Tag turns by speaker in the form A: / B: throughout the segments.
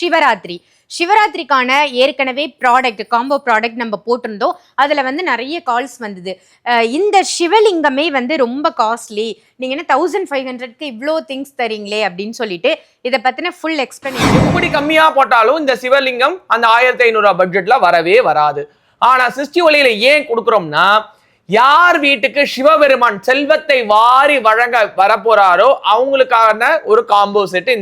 A: சிவராத்திரி. சிவராத்திரிக்கான ஏற்கனவே combo product நம்ம போட்டிருந்தோம். அதில் வந்து நிறைய கால்ஸ் வந்தது. இந்த சிவலிங்கமே வந்து ரொம்ப காஸ்ட்லி, நீங்கள் என்ன 1500க்கு இவ்வளோ திங்ஸ் தரீங்களே அப்படின்னு சொல்லிட்டு இதை பற்றின ஃபுல் எக்ஸ்பிளனேஷன்.
B: எப்படி கம்மியாக போட்டாலும் இந்த சிவலிங்கம் அந்த 1500 பட்ஜெட்ல வரவே வராது. ஆனால் சிருஷ்டி ஒளியில ஏன் கொடுக்குறோம்னா, யார் வீட்டுக்கு சிவபெருமான் செல்வத்தை வாரி வழங்க வரப்போறாரோ அவங்களுக்கான ஒரு காம்போ செட்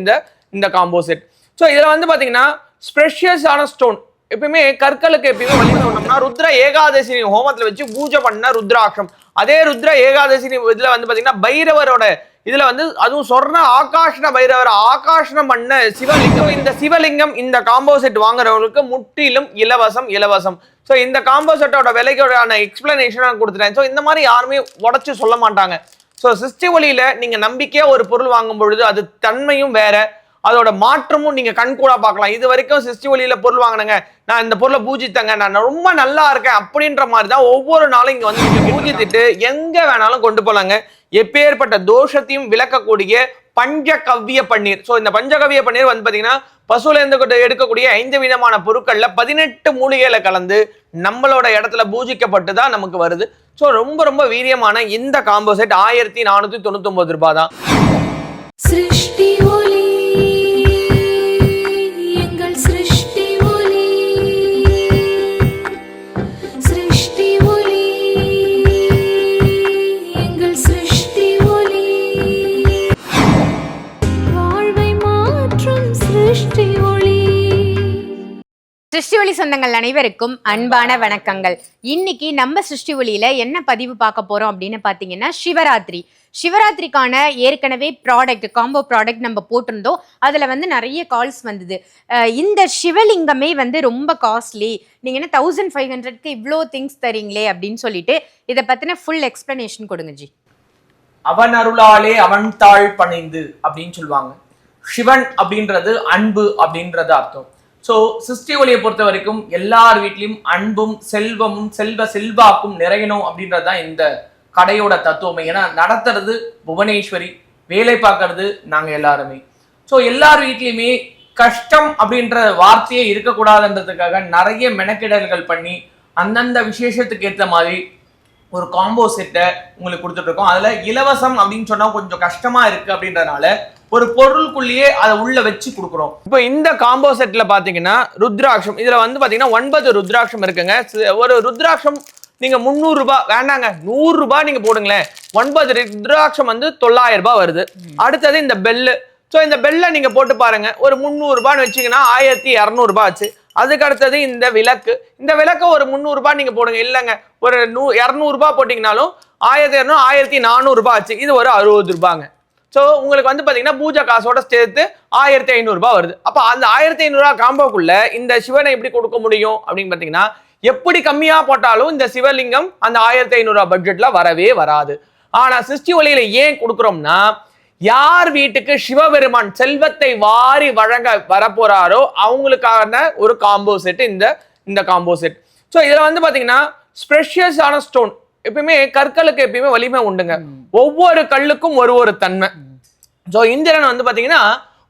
B: இந்த காம்போ செட். ஸோ இதுல வந்து பாத்தீங்கன்னா ஸ்பெஷியஸான ஸ்டோன், எப்பயுமே கற்களுக்கு எப்பயுமே வழி சொன்னோம்னா ருத்ர ஏகாதசி ஹோமத்துல வச்சு பூஜை பண்ண ருத்ராட்சம். அதே ருத்ர ஏகாதசி இதுல வந்து பாத்தீங்கன்னா பைரவரோட இதுல வந்து அதுவும் சொர்ண ஆகாஷ்ண பைரவர் ஆகாஷ்ணம் பண்ண சிவலிங்கம். இந்த சிவலிங்கம் இந்த காம்போ செட் வாங்குறவங்களுக்கு முற்றிலும் இலவசம். ஸோ இந்த காம்போ செட்டோட விலைக்கான எக்ஸ்பிளனேஷன் கொடுத்துட்டேன். ஸோ இந்த மாதிரி யாருமே உடச்சு சொல்ல மாட்டாங்க. ஸோ சிருஷ்டி ஒளியில நீங்க நம்பிக்கையா ஒரு பொருள் வாங்கும் பொழுது அது தன்மையும் வேற, அதோட மாற்றமும் நீங்க கண்கூடா பார்க்கலாம். இது வரைக்கும் சிருஷ்டி ஒளியில பொருள் வாங்கினங்க, நான் இந்த பொருளை பூஜித்தங்க, நான் ரொம்ப நல்லா இருக்கேன் அப்படின்ற மாதிரி தான் ஒவ்வொரு நாளும் இங்க வந்து நீங்க பூஜித்துட்டு எங்க வேணாலும் கொண்டு போலாங்க. எப்பேற்பட்ட தோஷத்தையும் விளக்கக்கூடிய பஞ்சகவ்ய பன்னீர். ஸோ இந்த பஞ்சகவ்ய பன்னீர் வந்து பாத்தீங்கன்னா பசுல இருந்து எடுக்கக்கூடிய 5 விதமான பொருட்கள்ல 18 மூலிகையில கலந்து நம்மளோட இடத்துல பூஜிக்கப்பட்டு தான் நமக்கு வருது. ஸோ ரொம்ப வீரியமான இந்த காம்போ செட் 1499 ரூபாய் தான்.
A: சிருஷ்டி ஒளி சொந்தங்கள் அனைவருக்கும் அன்பான வணக்கங்கள். இன்னைக்கு நம்ம சிருஷ்டி ஒளியில என்ன பதிவு பார்க்க போறோம் அப்படின்னு பாத்தீங்கன்னா சிவராத்திரிக்கான ஏற்கனவே காம்போ ப்ராடக்ட் நம்ம போட்டிருந்தோம். அதுல வந்து நிறைய கால்ஸ் வந்தது. இந்த சிவலிங்கமே வந்து ரொம்ப காஸ்ட்லி, நீங்க என்ன 1500க்கு இவ்வளோ திங்ஸ் தரீங்களே அப்படின்னு சொல்லிட்டு இதை பத்தின ஃபுல் எக்ஸ்பிளனேஷன் கொடுங்க ஜி.
B: அவன் அருளாலே அவன் தாழ் பணிந்து அப்படின்னு சொல்லுவாங்க. சிவன் அப்படின்றது அன்பு அப்படின்றது அர்த்தம். ஸோ சிருஷ்டி ஒளியை பொறுத்த வரைக்கும் எல்லார் வீட்லையும் அன்பும் செல்வமும் செல்வாக்கும் நிறையணும் அப்படின்றது தான் இந்த கடையோட தத்துவமே. ஏன்னா நடத்துறது புவனேஸ்வரி, வேலை பார்க்கறது நாங்கள் எல்லாருமே. ஸோ எல்லார் வீட்லையுமே கஷ்டம் அப்படின்ற வார்த்தையே இருக்கக்கூடாதுன்றதுக்காக நிறைய மெனக்கெடல்கள் பண்ணி அந்தந்த விசேஷத்துக்கு ஏற்ற மாதிரி ஒரு காம்போ செட்டை உங்களுக்கு கொடுத்துட்டு இருக்கோம். அதுல இலவசம் அப்படின்னு சொன்னா கொஞ்சம் கஷ்டமா இருக்கு அப்படின்றதுனால ஒரு பொருளுக்குள்ளேயே அதை உள்ள வச்சு கொடுக்குறோம். இப்போ இந்த காம்போ செட்ல பாத்தீங்கன்னா ருத்ராட்சம், இதுல வந்து பாத்தீங்கன்னா 9 ருத்ராட்சம் இருக்குங்க. ஒரு ருத்ராட்சம் நீங்க 300 ரூபாய் வேண்டாங்க, 100 ரூபாய் நீங்க போடுங்களேன். 9 ருத்ராட்சம் வந்து 900 ரூபாய் வருது. அடுத்தது இந்த பெல்லு. ஸோ இந்த பெல்லை நீங்க போட்டு பாருங்க, ஒரு 300 ரூபான்னு வச்சீங்கன்னா 1200 ரூபாய் ஆச்சு. அதுக்கு அடுத்தது இந்த விளக்கு ஒரு 300 ரூபாய் நீங்க போடுங்க, இல்லைங்க ஒரு 200 ரூபாய் போட்டீங்கன்னாலும் 1200 1400 ரூபாய் ஆச்சு. இது ஒரு 60 ரூபாங்க. ஸோ உங்களுக்கு வந்து பாத்தீங்கன்னா பூஜை காசோட சேர்த்து 1500 ரூபாய் வருது. அப்ப அந்த 1500 ரூபாய் காம்போக்குள்ள இந்த சிவனை எப்படி கொடுக்க முடியும் அப்படின்னு பாத்தீங்கன்னா, எப்படி கம்மியா போட்டாலும் இந்த சிவலிங்கம் அந்த 1500 ரூபாய் பட்ஜெட்ல வரவே வராது. ஆனா சிருஷ்டி ஒளியில ஏன் கொடுக்குறோம்னா, யார் வீட்டுக்கு சிவபெருமான் செல்வத்தை வாரி வழங்க வரப்போறாரோ அவங்களுக்கான ஒரு காம்போ செட் இந்த காம்போ செட். ஸோ இதுல வந்து பாத்தீங்கன்னா ஸ்பெஷியஸான ஸ்டோன், எப்பயுமே கற்களுக்கு எப்பயுமே வலிமை உண்டுங்க. ஒவ்வொரு கல்லுக்கும் ஒரு தன்மை. ஸோ இந்திரன் வந்து பாத்தீங்கன்னா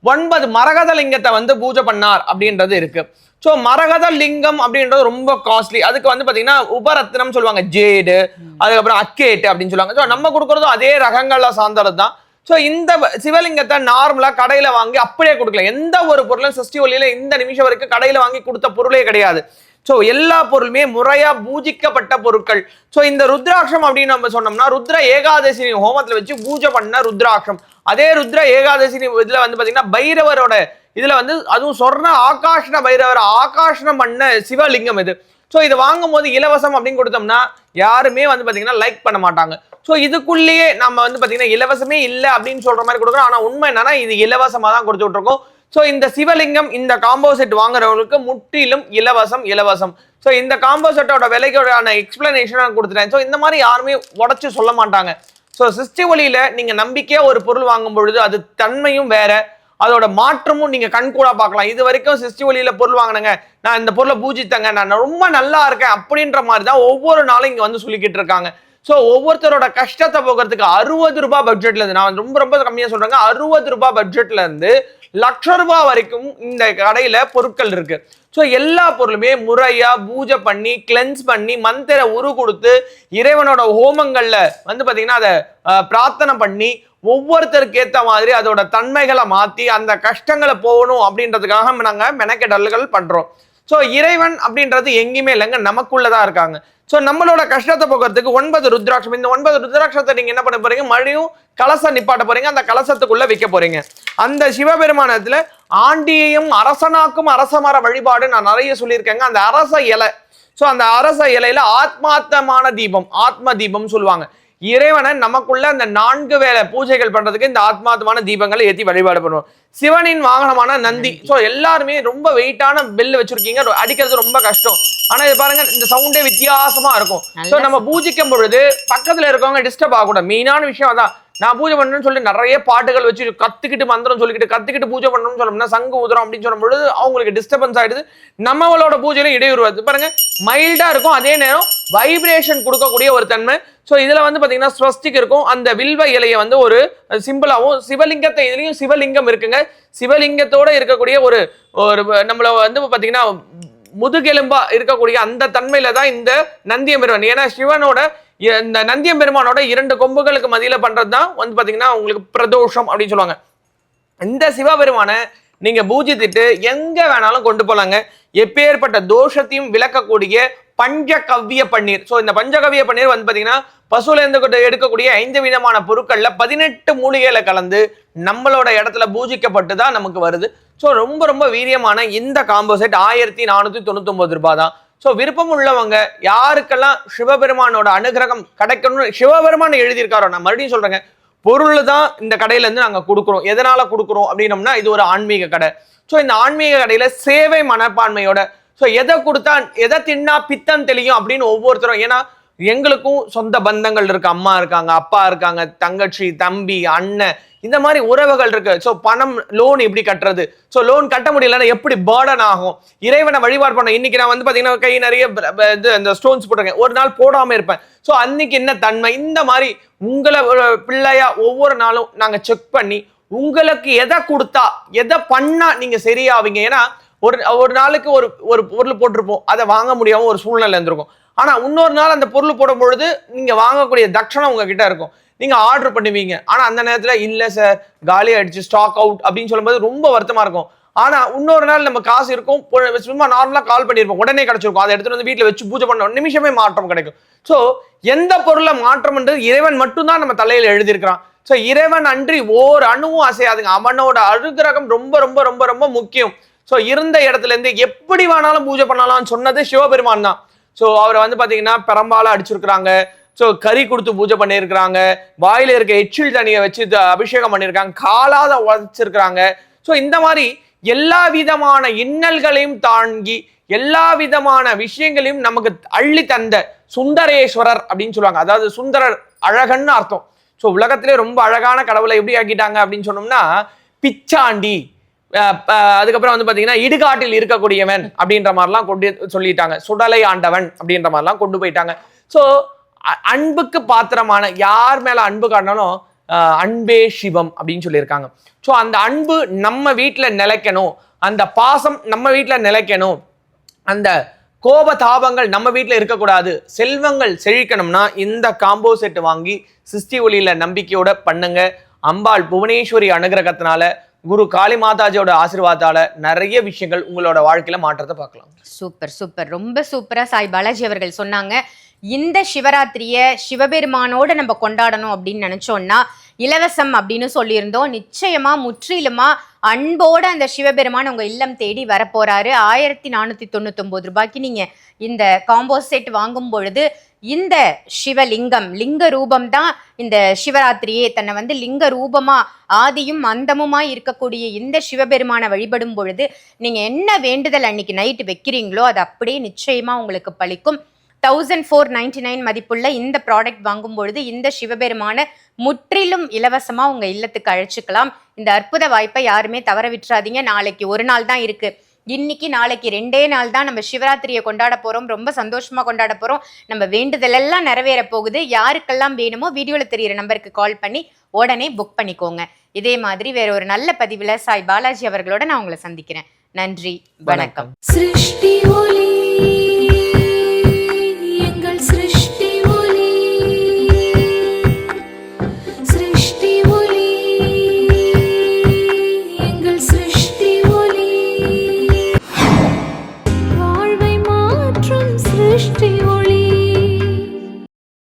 B: 9 மரகத லிங்கத்தை வந்து பூஜை பண்ணார் அப்படின்றது இருக்கு. ஸோ மரகத லிங்கம் அப்படின்றது ரொம்ப காஸ்ட்லி. அதுக்கு வந்து பாத்தீங்கன்னா உபரத்னம் சொல்லுவாங்க, ஜேடு, அதுக்கப்புறம் அக்கேட்டு அப்படின்னு சொல்லுவாங்க. ஸோ நம்ம கொடுக்கறதும் அதே ரகங்கள்ல சார்ந்தது தான். ஸோ இந்த சிவலிங்கத்தை நார்மலா கடையில வாங்கி அப்படியே கொடுக்கல. எந்த ஒரு பொருளும் சிருஷ்டி ஒளியில இந்த நிமிஷம் வரைக்கும் கடையில வாங்கி கொடுத்த பொருளே கிடையாது. ஸோ எல்லா பொருளுமே முறையா பூஜிக்கப்பட்ட பொருட்கள். ஸோ இந்த ருத்ராட்சம் அப்படின்னு நம்ம சொன்னோம்னா ருத்ர ஏகாதசி ஹோமத்துல வச்சு பூஜை பண்ண ருத்ராட்சம். அதே ருத்ர ஏகாதசி இதுல வந்து பாத்தீங்கன்னா பைரவரோட இதுல வந்து அதுவும் சொர்ண ஆகாஷ்ண பைரவர் ஆகாஷ்ணம் பண்ண சிவலிங்கம் இது. ஸோ இதை வாங்கும் போது இலவசம் அப்படின்னு கொடுத்தோம்னா யாருமே வந்து பாத்தீங்கன்னா லைக் பண்ண மாட்டாங்க. ஸோ இதுக்குள்ளேயே நம்ம வந்து பாத்தீங்கன்னா இலவசமே இல்லை அப்படின்னு சொல்ற மாதிரி கொடுக்குறோம். ஆனா உண்மை என்னன்னா இது இலவசமா தான் கொடுத்துட்டு இருக்கோம். ஸோ இந்த சிவலிங்கம் இந்த காம்போ செட் வாங்குறவங்களுக்கு முற்றிலும் இலவசம். ஸோ இந்த காம்போ செட்டோட விலைக்கான எக்ஸ்பிளனேஷன் கொடுத்துட்டேன். ஸோ இந்த மாதிரி யாருமே உடச்சு சொல்ல மாட்டாங்க. ஸோ சிருஷ்டி ஒளியில நீங்க நம்பிக்கையா ஒரு பொருள் வாங்கும் பொழுது அது தன்மையும் வேற, அதோட மாற்றமும் நீங்க கண்கூடா பார்க்கலாம். இது வரைக்கும் சிருஷ்டி ஒளியில பொருள் வாங்கினங்க, நான் இந்த பொருளை பூஜித்தங்க, நான் ரொம்ப நல்லா இருக்கேன் அப்படின்ற மாதிரி தான் ஒவ்வொரு நாளும் இங்க வந்து சொல்லிக்கிட்டு இருக்காங்க.
C: ஸோ ஒவ்வொருத்தரோட கஷ்டத்தை போக்குறதுக்கு 60 ரூபாய் பட்ஜெட்ல இருந்து, நான் ரொம்ப ரொம்ப கம்மியா சொல்றேங்க, 60 ரூபாய் பட்ஜெட்ல இருந்து ₹1,00,000 வரைக்கும் இந்த கடையில பொருட்கள் இருக்கு. ஸோ எல்லா பொருளுமே முறையா பூஜை பண்ணி கிளென்ஸ் பண்ணி மந்திர உரு கொடுத்து இறைவனோட ஹோமங்கள்ல வந்து பாத்தீங்கன்னா அதை பிரார்த்தனை பண்ணி ஒவ்வொருத்தருக்கு ஏத்த மாதிரி அதோட தன்மைகளை மாத்தி அந்த கஷ்டங்களை போகணும் அப்படின்றதுக்காக நாங்க மெனக்கெடல்கள் பண்றோம். ஸோ இறைவன் அப்படின்றது எங்கேயுமே இல்லைங்க, நமக்குள்ளதான் இருக்காங்க. ஸோ நம்மளோட கஷ்டத்தை போக்குறதுக்கு 9 ருத்ராட்சம், இந்த 9 ருத்ராட்சத்தை நீங்க என்ன பண்ண போறீங்க, மறுபடியும் கலசம் நிப்பாட்ட போறீங்க, அந்த கலசத்துக்குள்ள வைக்க போறீங்க. அந்த சிவபெருமானத்துல ஆண்டியையும் அரசனாக்கும் அரசமர வழிபாடு நான் நிறைய சொல்லியிருக்கேங்க. அந்த அரச இலை, ஸோ அந்த அரச இலையில ஆத்மார்த்தமான தீபம், ஆத்ம தீபம் சொல்லுவாங்க. இறைவனை நமக்குள்ள அந்த 4 வேளை பூஜைகள் பண்றதுக்கு இந்த ஆத்மார்த்தமான தீபங்களை ஏற்றி வழிபாடு பண்ணுவோம். சிவனின் வாகனமான நந்தி. ஸோ எல்லாருமே ரொம்ப வெயிட்டான பெல் வச்சிருக்கீங்க, அடிக்கிறது ரொம்ப கஷ்டம். ஆனா இது பாருங்க, இந்த சவுண்டே வித்தியாசமா இருக்கும். ஸோ நம்ம பூஜிக்கும் பொழுது பக்கத்துல இருக்கவங்க டிஸ்டர்ப் ஆகக்கூடாது. மெயினான விஷயம் அதான். நான் பூஜை பண்ணணும்னு சொல்லி நிறைய பாட்டுகள் வச்சு கத்துக்கிட்டு மந்திரம் சொல்லிக்கிட்டு கத்துக்கிட்டு பூஜை பண்ணணும்னு சொல்லணும்னா சங்கு ஊதுறோம் அப்படின்னு சொல்லும் பொழுது அவங்களுக்கு டிஸ்டர்பன்ஸ் ஆயிடுது, நம்மளோட பூஜையில இடையூறு வருது. பாருங்க, மைல்டா இருக்கும், அதே நேரம் வைப்ரேஷன் கொடுக்கக்கூடிய ஒரு தன்மை. ஸோ இதுல வந்து பாத்தீங்கன்னா ஸ்வஸ்திக் இருக்கும், அந்த வில்வ இலையை வந்து ஒரு சிம்பிளாவும், சிவலிங்கத்தை இதுலயும் சிவலிங்கம் இருக்குங்க. சிவலிங்கத்தோட இருக்கக்கூடிய ஒரு நம்மள வந்து பாத்தீங்கன்னா முதுகெலும்பா இருக்கக்கூடிய அந்த தன்மையில தான் இந்த நந்தியம்பெருமான். ஏன்னா சிவனோட இந்த நந்தியம்பெருமானோட 2 கொம்புகளுக்கு மதியில பண்றதுதான் வந்து பாத்தீங்கன்னா உங்களுக்கு பிரதோஷம் அப்படின்னு சொல்லுவாங்க. இந்த சிவபெருமான நீங்க பூஜித்துட்டு எங்க வேணாலும் கொண்டு போலாங்க. எப்பேற்பட்ட தோஷத்தையும் விளக்கக்கூடிய பஞ்சகவ்ய பன்னீர். ஸோ இந்த பஞ்சகவ்ய பன்னீர் வந்து பாத்தீங்கன்னா பசுல இருந்து எடுக்கக்கூடிய 5 விதமான பொருட்கள்ல 18 மூலிகைகளை கலந்து நம்மளோட இடத்துல பூஜிக்கப்பட்டு தான் நமக்கு வருது. ஸோ ரொம்ப ரொம்ப வீரியமான இந்த காம்போ செட் 1499 ரூபாய் தான். ஸோ விருப்பம் உள்ளவங்க யாருக்கெல்லாம் சிவபெருமானோட அனுகிரகம் கிடைக்கணும்னு சிவபெருமான் எழுதியிருக்காரோ, நான் மறுபடியும் சொல்றேங்க, பொருள் தான் இந்த கடையில இருந்து நாங்க கொடுக்குறோம். எதனால கொடுக்குறோம் அப்படின்னம்னா இது ஒரு ஆன்மீக கடை. ஸோ இந்த ஆன்மீக கடையில சேவை மனப்பான்மையோட, ஸோ எதை கொடுத்தா எதை தின்னா பித்தம் தெளியும் அப்படின்னு ஒவ்வொருத்தரும், ஏன்னா எங்களுக்கும் சொந்த பந்தங்கள் இருக்கு, அம்மா இருக்காங்க, அப்பா இருக்காங்க, தங்கச்சி, தம்பி, அண்ணன், இந்த மாதிரி உறவுகள் இருக்கு. ஸோ பணம் லோன் எப்படி கட்டுறது, ஸோ லோன் கட்ட முடியலன்னா எப்படி பேர்டன் ஆகும், இறைவனை வழிபாடு பண்ண. இன்னைக்கு நான் வந்து பாத்தீங்கன்னா கை நிறைய இந்த ஸ்டோன்ஸ் போட்டிருக்கேன், ஒரு நாள் போடாம இருப்பேன். ஸோ அன்னைக்கு என்ன தன்மை, இந்த மாதிரி உங்களை பிள்ளையா ஒவ்வொரு நாளும் நாங்க செக் பண்ணி உங்களுக்கு எதை கொடுத்தா எதை பண்ணா நீங்க சரியாவீங்க. ஏன்னா ஒரு நாளுக்கு ஒரு பொருள் போட்டிருப்போம், அதை வாங்க முடியாம ஒரு சூழ்நிலை இருந்திருக்கும். ஆனா இன்னொரு நாள் அந்த பொருள் போடும் பொழுது நீங்க வாங்கக்கூடிய தட்சணம் உங்ககிட்ட இருக்கும், நீங்க ஆர்டர் பண்ணுவீங்க. ஆனா அந்த நேரத்துல இல்ல சார் காலி ஆயிடுச்சு, ஸ்டாக் அவுட் அப்படின்னு சொல்லும்போது ரொம்ப வருத்தமா இருக்கும். ஆனா இன்னொரு நாள் நம்ம காசு இருக்கும், சும்மா நார்மலா கால் பண்ணிருப்போம், உடனே கிடைச்சிருக்கும், அதை எடுத்துட்டு வந்து வீட்டுல வச்சு பூஜை பண்ண நிமிஷமே மாற்றம் கிடைக்கும். சோ எந்த பொருளை மாற்றம்ன்றது இறைவன் மட்டும்தான் நம்ம தலையில எழுதியிருக்கிறான். சோ இறைவன் அன்றி ஓர் அணுவும் அசையாதுங்க. அவனோட அனுகிரகம் ரொம்ப ரொம்ப ரொம்ப ரொம்ப முக்கியம். சோ இருந்த இடத்துல இருந்து எப்படி வேணாலும் பூஜை பண்ணலாம்னு சொன்னது சிவபெருமான் தான். சோ அவரை வந்து பாத்தீங்கன்னா பெரம்பால அடிச்சிருக்கிறாங்க, ஸோ கறி கொடுத்து பூஜை பண்ணியிருக்கிறாங்க, வாயில இருக்க எச்சில் தண்ணியை வச்சு அபிஷேகம் பண்ணியிருக்காங்க, காலாத உழைச்சிருக்கிறாங்க. ஸோ இந்த மாதிரி எல்லா விதமான இன்னல்களையும் தாங்கி எல்லா விதமான விஷயங்களையும் நமக்கு அள்ளி தந்த சுந்தரேஸ்வரர் அப்படின்னு சொல்லுவாங்க. அதாவது சுந்தரர் அழகன்னு அர்த்தம். ஸோ உலகத்திலே ரொம்ப அழகான கடவுளை எப்படி ஆக்கிட்டாங்க அப்படின்னு சொன்னோம்னா பிச்சாண்டி, அதுக்கப்புறம் வந்து பாத்தீங்கன்னா இடுகாட்டில் இருக்கக்கூடியவன் அப்படின்ற மாதிரிலாம் கொண்டு சொல்லிட்டாங்க, சுடலை ஆண்டவன் அப்படின்ற மாதிரிலாம் கொண்டு போயிட்டாங்க. ஸோ அன்புக்கு பாத்திரமான யார் மேல அன்பு காட்டினாலும் அன்பே சிவம் அப்படின்னு சொல்லியிருக்காங்க. ஸோ அந்த அன்பு நம்ம வீட்டுல நிலைக்கணும், அந்த பாசம் நம்ம வீட்டுல நிலைக்கணும், அந்த கோப தாபங்கள் நம்ம வீட்டுல இருக்கக்கூடாது, செல்வங்கள் செழிக்கணும்னா இந்த காம்போ செட் வாங்கி சிருஷ்டி ஒளியில நம்பிக்கையோட பண்ணுங்க. அம்பாள் புவனேஸ்வரி அனுகிரகத்தினால குரு காளி மாதாஜியோட ஆசீர்வாதத்தால நிறைய விஷயங்கள் உங்களோட வாழ்க்கையில மாற்றத்தை பார்க்கலாம்.
A: சூப்பர் சூப்பர், ரொம்ப சூப்பரா சாய் பாலாஜி அவர்கள் சொன்னாங்க. இந்த சிவராத்திரிய சிவபெருமானோட நம்ம கொண்டாடணும் அப்படின்னு நினைச்சோம்னா இலவசம் அப்படின்னு சொல்லியிருந்தோம். நிச்சயமா முற்றிலுமா அன்போட அந்த சிவபெருமான் உங்க இல்லம் தேடி வரப்போறாரு. 1499 ரூபாய்க்கு நீங்க இந்த காம்போ செட் வாங்கும் பொழுது இந்த சிவலிங்கம் லிங்க ரூபம் தான் இந்த சிவராத்திரியே தன்னை வந்து லிங்க ரூபமா ஆதியும் அந்தமுமா இருக்கக்கூடிய இந்த சிவபெருமானை வழிபடும் பொழுது நீங்க என்ன வேண்டுதல் அன்னைக்கு நைட்டு வைக்கிறீங்களோ அது அப்படியே நிச்சயமா உங்களுக்கு பலிக்கும். 1499 மதிப்புள்ள இந்த ப்ராடக்ட் வாங்கும் பொழுது இந்த சிவபெருமான முற்றிலும் இலவசமா உங்க இல்லத்துக்கு அழைச்சிக்கலாம். இந்த அற்புத வாய்ப்பை யாருமே தவற விட்டுறாதீங்க. நாளைக்கு ஒரு நாள் தான் இருக்கு. இன்னைக்கு நாளைக்கு 2 நாள் தான் நம்ம சிவராத்திரியை கொண்டாட போறோம். ரொம்ப சந்தோஷமா கொண்டாட போறோம். நம்ம வேண்டுதல் எல்லாம் நிறைவேற போகுது. யாருக்கெல்லாம் வேணுமோ வீடியோல தெரியிற நம்பருக்கு கால் பண்ணி உடனே புக் பண்ணிக்கோங்க. இதே மாதிரி வேற ஒரு நல்ல பதிவுல சாய் பாலாஜி அவர்களோட நான் உங்களை சந்திக்கிறேன். நன்றி, வணக்கம்.
D: सृष्टि ओली